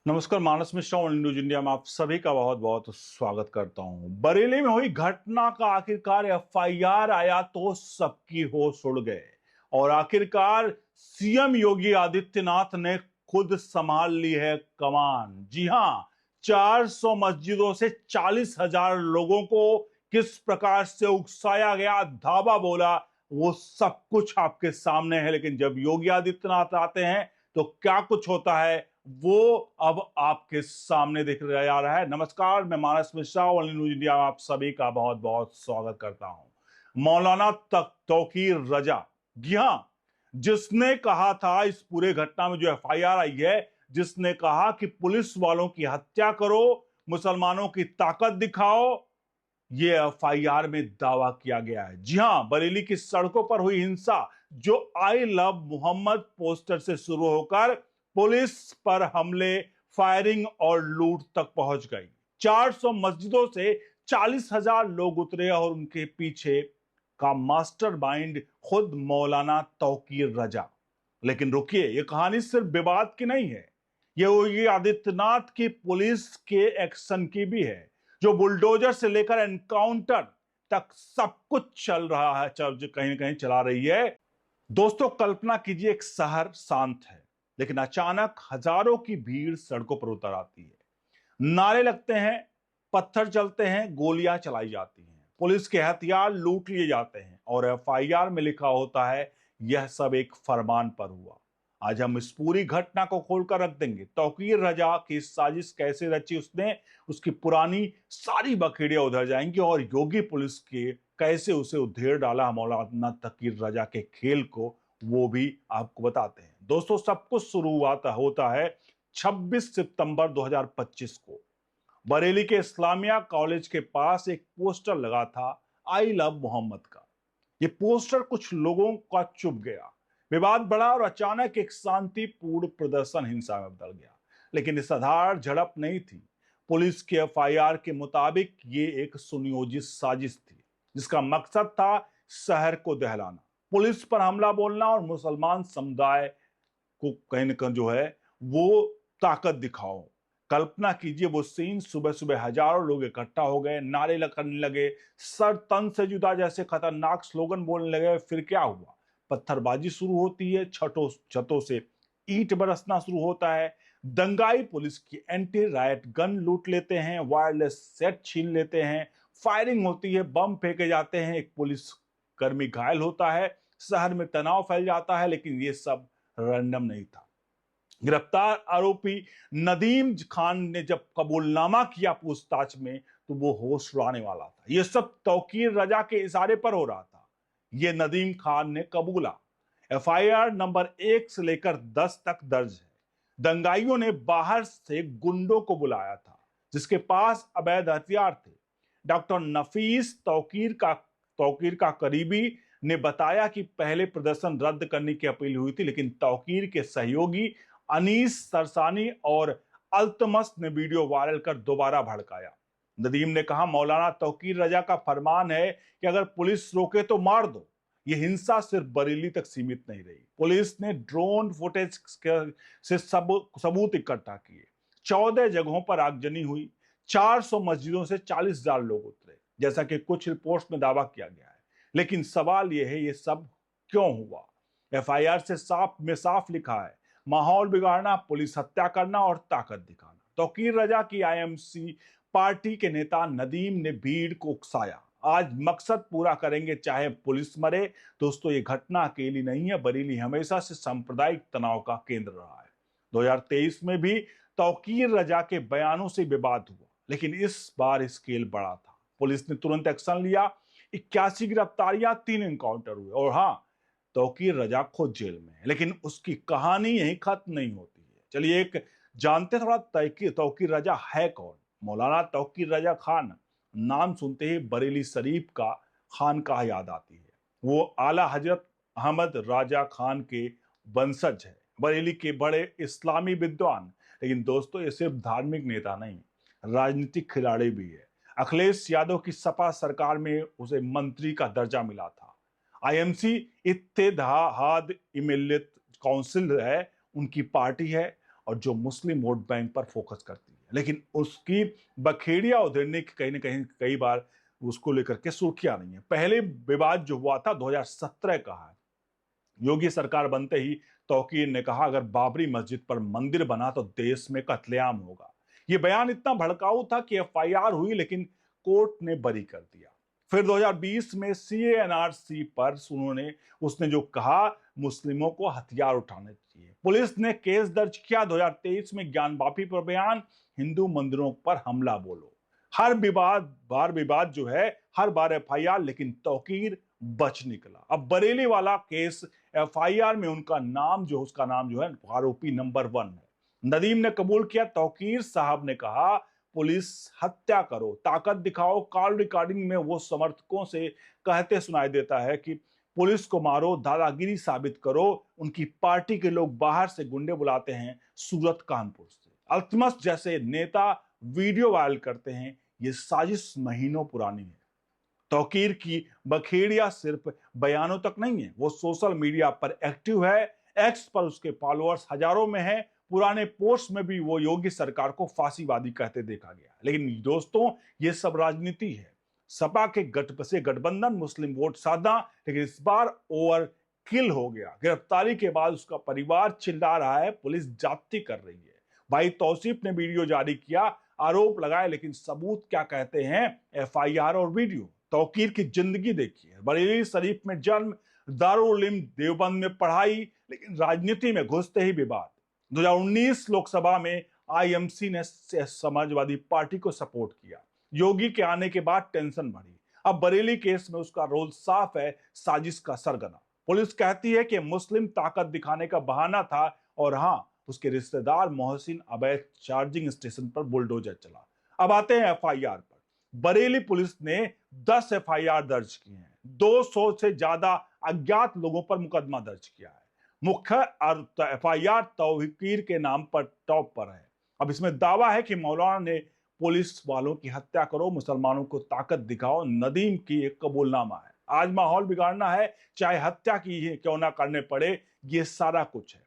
नमस्कार, मानस मिश्रा और news India में आप सभी का बहुत बहुत स्वागत करता हूं। बरेली में हुई घटना का आखिरकार एफआईआर आया तो सबकी होश उड़ गए और आखिरकार सीएम योगी आदित्यनाथ ने खुद संभाल ली है कमान। जी हां, 400 मस्जिदों से 40,000 लोगों को किस प्रकार से उकसाया गया, धावा बोला, वो सब कुछ आपके सामने है। लेकिन जब योगी आदित्यनाथ आते हैं तो क्या कुछ होता है वो अब आपके सामने दिख जा रहा है। नमस्कार, मैं मानस मिश्रा और न्यूज इंडिया में आप सभी का बहुत बहुत स्वागत करता हूं। मौलाना तक तौकीर रजा, जी हां, जिसने कहा था इस पूरे घटना में जो एफआईआर आई है, जिसने कहा कि पुलिस वालों की हत्या करो, मुसलमानों की ताकत दिखाओ, ये एफआईआर में दावा किया गया है। जी हां, बरेली की सड़कों पर हुई हिंसा जो आई लव मोहम्मद पोस्टर से शुरू होकर पुलिस पर हमले, फायरिंग और लूट तक पहुंच गई। 400 मस्जिदों से 40,000 लोग उतरे और उनके पीछे का मास्टरमाइंड खुद मौलाना तौकीर रजा। लेकिन रुकिए, ये कहानी सिर्फ विवाद की नहीं है, ये आदित्यनाथ की पुलिस के एक्शन की भी है। जो बुलडोजर से लेकर एनकाउंटर तक सब कुछ चल रहा है, कहीं ना कहीं चला रही है। दोस्तों, कल्पना कीजिए, एक शहर शांत है, लेकिन अचानक हजारों की भीड़ सड़कों पर उतर आती है। नारे लगते हैं, पत्थर चलते हैं, गोलियां चलाई जाती हैं, पुलिस के हथियार लूट लिए जाते हैं और एफआईआर में लिखा होता है यह सब एक फरमान पर हुआ। आज हम इस पूरी घटना को खोलकर रख देंगे। तौकीर रजा की साजिश कैसे रची उसने, उसकी पुरानी सारी बखेड़ियां उधर जाएंगी और योगी पुलिस के कैसे उसे उधेड़ डाला मौलाना तौकीर रजा के खेल को, वो भी आपको बताते हैं। दोस्तों, सब कुछ शुरुआत होता है 26 सितंबर 2025 को। बरेली के इस्लामिया कॉलेज के पास एक पोस्टर लगा था, आई लव मोहम्मद का। ये पोस्टर कुछ लोगों का चुभ गया, विवाद बढ़ा और अचानक एक शांतिपूर्ण प्रदर्शन हिंसा में बदल गया। लेकिन ये साधारण झड़प नहीं थी। पुलिस के एफआईआर के मुताबिक ये एक सुनियोजित साजिश थी, जिसका मकसद था शहर को दहलाना, पुलिस पर हमला बोलना और मुसलमान समुदाय को कहीं ना कहीं जो है वो ताकत दिखाओ। कल्पना कीजिए वो सीन, सुबह सुबह हजारों लोग इकट्ठा हो गए, नारे लगने लगे, सर तन से जुदा जैसे खतरनाक स्लोगन बोलने लगे। फिर क्या हुआ? पत्थरबाजी शुरू होती है, छतों छतों से ईंट बरसना शुरू होता है, दंगाई पुलिस की एंटी राइट गन लूट लेते हैं, वायरलेस सेट छीन लेते हैं, फायरिंग होती है, बम फेंके जाते हैं, एक पुलिस कर्मी घायल होता है, शहर में तनाव फैल जाता है। लेकिन ये सब रैंडम नहीं था। गिरफ्तार आरोपी नदीम खान ने जब कबूलनामा किया पूछताछ में, तो वो होश उड़ाने वाला था। ये सब तौकीर रजा के इशारे पर हो रहा था। ये नदीम खान ने कबूला। एफआईआर नंबर 1 से लेकर 10 तक दर्ज है। दंगाइयों ने बाहर से गुंडों को बुलाया था, जिसके पास अवैध हथियार थे। डॉक्टर नफीस तौकीर का करीबी ने बताया कि पहले प्रदर्शन रद्द करने की अपील हुई थी, लेकिन तौकीर के सहयोगी अनीस सरसानी और अल्तमस ने वीडियो वायरल कर दोबारा भड़काया। नदीम ने कहा, मौलाना तौकीर रजा का फरमान है कि अगर पुलिस रोके तो मार दो। यह हिंसा सिर्फ बरेली तक सीमित नहीं रही। पुलिस ने ड्रोन फुटेज से सबूत इकट्ठा किए। 14 जगहों पर आगजनी हुई। 400 मस्जिदों से 40,000 लोग उतरे, जैसा कि कुछ रिपोर्ट्स में दावा किया गया है। लेकिन सवाल यह है, ये सब क्यों हुआ? एफआईआर से साफ लिखा है, माहौल बिगाड़ना, पुलिस हत्या करना और ताकत दिखाना। तौकीर रजा की आईएमसी पार्टी के नेता नदीम ने भीड़ को उकसाया, आज मकसद पूरा करेंगे चाहे पुलिस मरे। दोस्तों, ये घटना अकेली नहीं है। बरेली हमेशा से सांप्रदायिक तनाव का केंद्र रहा है। 2023 में भी तौकीर रजा के बयानों से विवाद हुआ, लेकिन इस बार स्केल बड़ा था। पुलिस ने तुरंत एक्शन लिया। 81 गिरफ्तारियां, 3 एनकाउंटर हुए और हाँ, तौकीर रजा खुद जेल में है। लेकिन उसकी कहानी यहीं खत्म नहीं होती है। चलिए एक जानते थोड़ा तौकीर रजा है कौन। मौलाना तौकीर रजा खान, नाम सुनते ही बरेली शरीफ का खानकाह याद आती है। वो आला हजरत अहमद राजा खान के वंशज है, बरेली के बड़े इस्लामी विद्वान। लेकिन दोस्तों, ये सिर्फ धार्मिक नेता नहीं, राजनीतिक खिलाड़ी भी है। अखिलेश यादव की सपा सरकार में उसे मंत्री का दर्जा मिला था। आईएमसी इत्तेहाद मिल्लत काउंसिल है, उनकी पार्टी है और जो मुस्लिम वोट बैंक पर फोकस करती है। लेकिन उसकी बखेड़िया उधेड़ने की कहीं ना कहीं कई बार उसको लेकर के सुर्खियां नहीं है। पहले विवाद जो हुआ था 2017 का है। योगी सरकार बनते ही तौकीर ने कहा अगर बाबरी मस्जिद पर मंदिर बना तो देश में कत्लेआम होगा। यह बयान इतना भड़काऊ था कि एफआईआर हुई लेकिन कोर्ट ने बरी कर दिया। फिर 2020 में सीएनआरसी पर उसने जो कहा मुस्लिमों को हथियार उठाने चाहिए, पुलिस ने केस दर्ज किया। 2023 में ज्ञानवापी पर बयान, हिंदू मंदिरों पर हमला बोलो। हर विवाद जो है हर बार एफआईआर, लेकिन तौकीर बच निकला। अब बरेली वाला केस एफआईआर में उसका नाम जो है आरोपी नंबर 1 है। नदीम ने कबूल किया। तौकीर साहब ने कहा पुलिस हत्या करो, ताकत दिखाओ। कॉल रिकॉर्डिंग में वो समर्थकों से कहते सुनाई देता है कि पुलिस को मारो, दादागिरी साबित करो। उनकी पार्टी के लोग बाहर से गुंडे बुलाते हैं, सूरत कानपुर से। अल्तमस जैसे नेता वीडियो वायरल करते हैं। ये साजिश महीनों पुरानी है। तौकीर की बखेड़िया सिर्फ बयानों तक नहीं है, वो सोशल मीडिया पर एक्टिव है। एक्स पर उसके फॉलोअर्स हजारों में हैं। पुराने पोस्ट में भी वो योगी सरकार को फांसीवादी कहते देखा गया। लेकिन दोस्तों, ये सब राजनीति है। सपा के गठबंधन मुस्लिम वोट साधा, लेकिन इस बार ओवर किल हो गया। गिरफ्तारी के बाद उसका परिवार चिल्ला रहा है पुलिस जाति कर रही है। भाई तौसीफ ने वीडियो जारी किया, आरोप लगाए, लेकिन सबूत क्या कहते हैं? एफआईआर और वीडियो। तौकीर की जिंदगी देखिए, बरेली शरीफ में जन्म, दारुल इल्म देवबंद में पढ़ाई, लेकिन राजनीति में घुसते ही विवाद। 2019 लोकसभा में आईएमसी ने समाजवादी पार्टी को सपोर्ट किया। योगी के आने के बाद टेंशन बढ़ी। अब बरेली केस में उसका रोल साफ है, साजिश का सरगना। पुलिस कहती है कि मुस्लिम ताकत दिखाने का बहाना था, और हां, उसके रिश्तेदार मोहसिन अवैध चार्जिंग स्टेशन पर बुलडोजर चला। अब आते हैं एफआईआर पर। बरेली पुलिस ने 10 एफआईआर दर्ज किए हैं। 200 से ज्यादा अज्ञात लोगों पर मुकदमा दर्ज किया है। मुख्य एफआईआर तौकीर के नाम पर टॉप पर है। अब इसमें दावा है कि मौलाना ने पुलिस वालों की हत्या करो, मुसलमानों को ताकत दिखाओ। नदीम की एक कबूलनामा है। आज माहौल बिगाड़ना है, चाहे हत्या की क्यों ना करने पड़े, ये सारा कुछ है।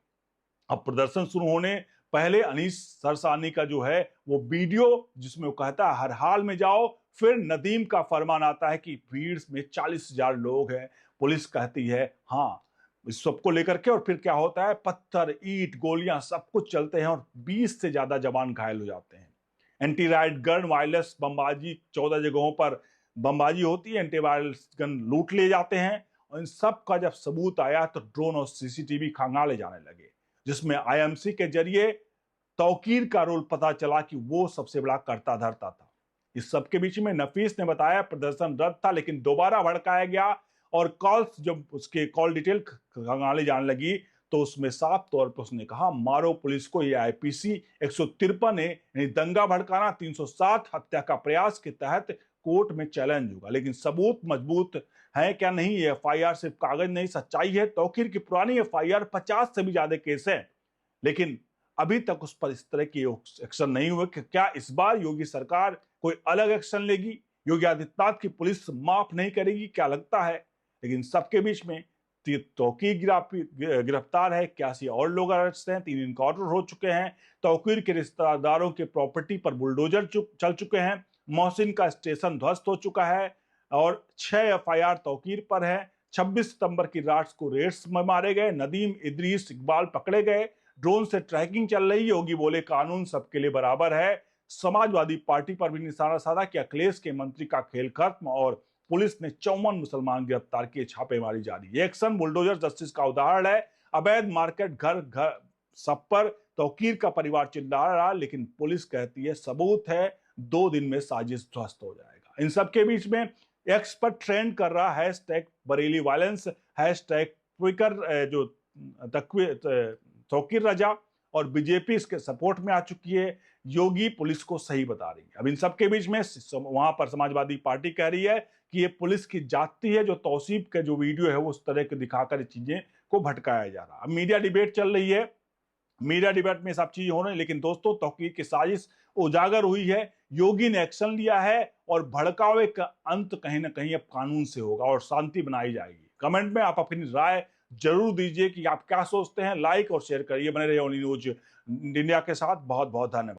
अब प्रदर्शन शुरू होने पहले अनीस सरसानी का जो है वो वीडियो, जिसमें वो कहता है हर हाल में जाओ। फिर नदीम का फरमान आता है कि भीड़ में 40,000 लोग हैं। पुलिस कहती है हाँ, इस सबको लेकर के। और फिर क्या होता है? पत्थर, ईंट, गोलियां सब कुछ चलते हैं और 20 से ज्यादा जवान घायल हो जाते हैं। एंटी राइट गन, वायरलेस बमबाजी, 14 जगहों पर बमबाजी होती है। एंटी वायरलेस गन लूट ले जाते हैं। और इन सब का जब सबूत आया तो ड्रोन और सीसीटीवी खंगाले जाने लगे, जिसमें आईएमसी के जरिए तौकीर का रोल पता चला कि वो सबसे बड़ा कर्ता धर्ता था। इस सबके बीच में नफीस ने बताया प्रदर्शन रद्द था, लेकिन दोबारा भड़काया गया। और कॉल्स, जब उसके कॉल डिटेल खंगाले जाने लगी तो उसमें साफ तौर पर उसने कहा मारो पुलिस को। ये आईपीसी 153 है, यानी दंगा भड़काना, 307 हत्या का प्रयास के तहत कोर्ट में चैलेंज होगा। लेकिन सबूत मजबूत है क्या? नहीं। ये एफआईआर सिर्फ कागज नहीं, सच्चाई है। तौकीर की पुरानी एफआईआर 50 से भी ज्यादा केस है, लेकिन अभी तक उस पर इस तरह की एक्शन नहीं हुए। क्या इस बार योगी सरकार कोई अलग एक्शन लेगी? योगी आदित्यनाथ की पुलिस माफ नहीं करेगी? क्या लगता है? लेकिन सबके बीच में तौकीर गिरफ्तार है, 81 और लोग अरेस्ट हैं, 3 इनकाउंटर हो चुके हैं। तौकीर के रिश्तेदारों के प्रॉपर्टी पर बुलडोजर चल चुके हैं। मोहसिन का स्टेशन ध्वस्त हो चुका है और 6 एफआईआर तौकीर पर है। 26 सितंबर की रात को रेड्स में मारे गए। नदीम, इदरीस, इकबाल पकड़े गए। ड्रोन से ट्रैकिंग चल रही है। योगी बोले कानून सबके लिए बराबर है। समाजवादी पार्टी पर भी निशाना साधा कि अखिलेश के मंत्री का खेल खत्म, और पुलिस ने 54 मुसलमान गिरफ्तार किए, छापेमारी जारी। एक्शन बुलडोजर जस्टिस का उदाहरण है। अवैध मार्केट, घर घर सब पर तौकीर का परिवार चिल्ला रहा, लेकिन पुलिस कहती है सबूत है, 2 दिन में साजिश ध्वस्त हो जाएगा। इन सबके बीच में एक्स पर ट्रेंड कर रहा हैशटैग बरेली वायलेंस, हैशटैग ट्विकर जो तौकीर रजा, और बीजेपी इसके सपोर्ट में आ चुकी है। योगी पुलिस को सही बता रही है। अब इन सबके बीच में वहां पर समाजवादी पार्टी कह रही है कि ये पुलिस की जाति है। जो तौसीफ के जो वीडियो है वो उस तरह के दिखाकर चीजें को भटकाया जा रहा है। अब मीडिया डिबेट चल रही है। मीडिया डिबेट में सब चीज हो रही है, लेकिन दोस्तों तौकीर की साजिश उजागर हुई है। योगी ने एक्शन लिया है और भड़कावे का अंत कहीं ना कहीं अब कानून से होगा और शांति बनाई जाएगी। कमेंट में आप अपनी राय जरूर दीजिए कि आप क्या सोचते हैं। लाइक और शेयर करिए। बने रहिए ओनली न्यूज इंडिया के साथ। बहुत बहुत धन्यवाद।